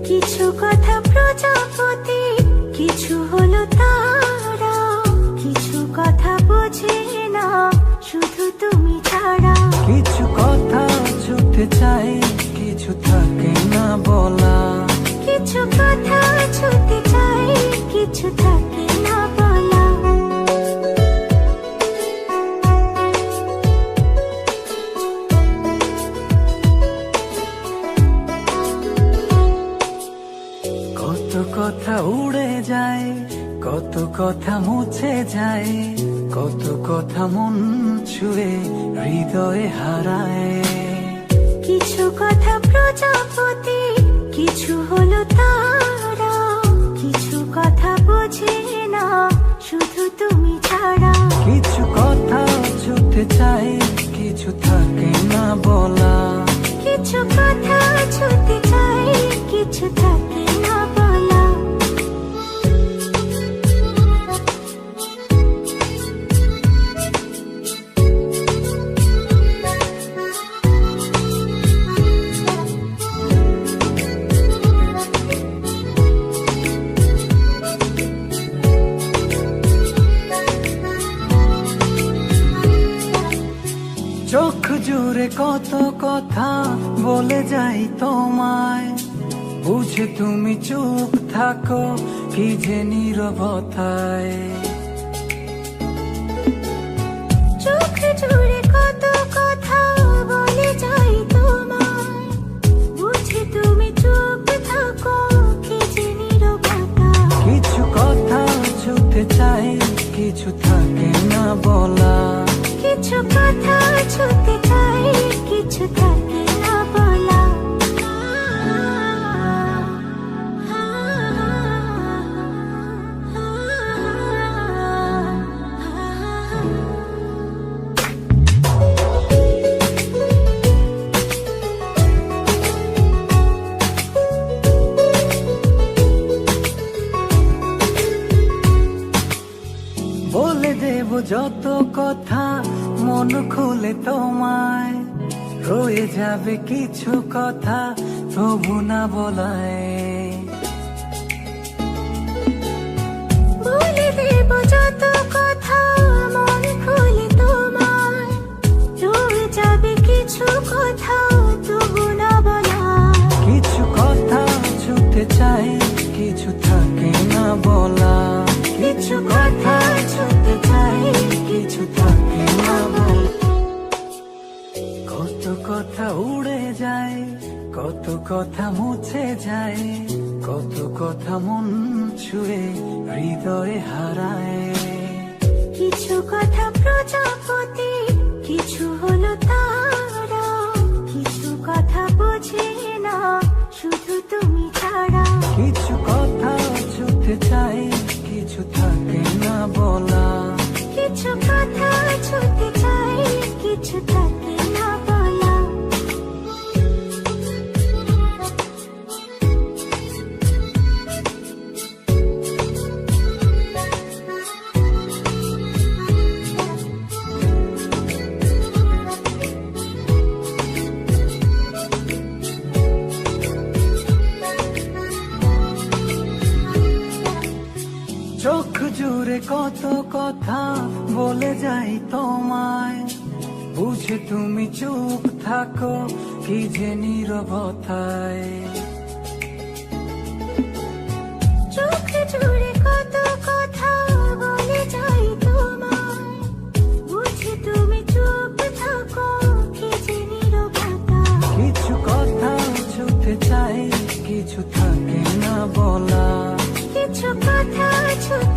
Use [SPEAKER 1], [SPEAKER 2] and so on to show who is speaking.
[SPEAKER 1] কিছু কথা প্রজাপতি, কিছু হলো তারা, কিছু কথা বোঝে না শুধু তুমি ছাড়া।
[SPEAKER 2] কিছু কথা ছুটে চাই, কিছু থাকে না বলা।
[SPEAKER 1] কিছু কথা ছুটে চাই, কিছু থাকে না বলা।
[SPEAKER 2] কত কথা উড়ে যায়, কত কথা মুছে যায়, কত কথা মন ছুঁয়ে হৃদয়ে হারায়।
[SPEAKER 1] কিছু কথা প্রজাপতি, কিছু হলো তারা, কিছু কথা বোঝে না শুধু তুমি ছাড়া।
[SPEAKER 2] কিছু কথা ছুটে চাই, কিছু থাকে না বলা।
[SPEAKER 1] কিছু কথা ছুটে চাই, কিছু থাকে না বলা।
[SPEAKER 2] চোখ জুড়ে কত কথা বলে যাই তোমায়, বুঝে তুমি চুপ থাকো কি যে নীরবতায়।
[SPEAKER 1] চোখ জুড়ে কত কথা বলে যাই তোমায়, বুঝে তুমি চুপ থাকো কি যে নীরবতা।
[SPEAKER 2] কিছু কথা ছুটে চাই, কিছু থাকে না বলা।
[SPEAKER 1] কিছু কথা ছুটে চাই, কিছু থাকে না বলা।
[SPEAKER 2] বলে দেব যত কথা মন খুলে তোমায়, রয়ে যাবে কিছু কথা তবু না বলায়।
[SPEAKER 1] বলে দেব যত কথা মন খুলে তোমায়, রয়ে যাবে কিছু কথা তবু না বলা।
[SPEAKER 2] কিছু কথা ছুটে চাই, কিছু থাকে না বলা।
[SPEAKER 1] কিছু কথা ছুটে চাই, কিছু থাকে না বলা।
[SPEAKER 2] কত কথা উড়ে যায়, কত কথা মুছে যায়, কত কথা মন ছুঁয়ে হৃদয়ে হারায়।
[SPEAKER 1] কিছু কথা প্রজাপতি, কিছু হলো তারা, কিছু কথা বোঝে না শুধু তুমি ছাড়া।
[SPEAKER 2] কিছু কথা ছুটে চাই, কিছু থাকে না বলা।
[SPEAKER 1] কিছু কথা ছুটে চাই, কিছু থাকে না বলা।
[SPEAKER 2] চোখ জুড়ে কত কথা বলে যাই তোমায়, বুঝে তুমি চুপ থাকো কি যে নীরবতায়।
[SPEAKER 1] চোখ জুড়ে কত কথা বলে যাই তোমায়, বুঝে তুমি চুপ থাকো কি যে নীরবতা।
[SPEAKER 2] কিছু কথা ছুটে চাই, কিছু থাকে না বলা।
[SPEAKER 1] কিছু কথা ছুটে